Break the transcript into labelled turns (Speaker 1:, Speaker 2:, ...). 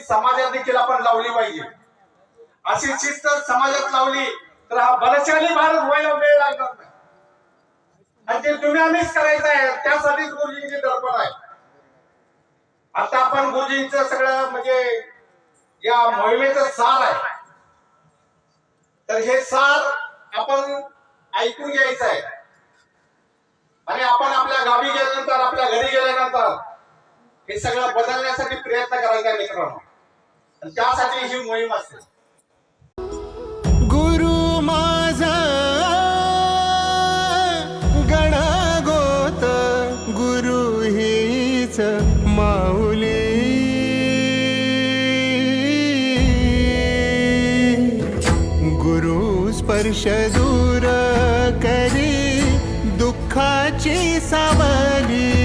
Speaker 1: समाजात देखील आपण लावली पाहिजे. अशी शिस्त समाजात लावली तर हा बलशाली भारत व्हायला वेळ लागणार नाही. आणि ते तुम्ही आम्हीच करायचं आहे. त्यासाठीच गुरुजींची दडपण आहे. आता आपण गुरुजींचं सगळं म्हणजे या मोहिमेचं सार आहे. तर हे सार आपण ऐकून घ्यायचं आहे आणि आपण आपल्या गावी गेल्यानंतर आपल्या घरी गेल्यानंतर हे सगळं बदलण्यासाठी प्रयत्न करायचा मित्रांनो. आणि त्यासाठी ही मोहीम असते.
Speaker 2: गुरु माझा गणगोत गुरु हीच माऊली. गुरु स्पर्श दूर करी दुःखाची सावली.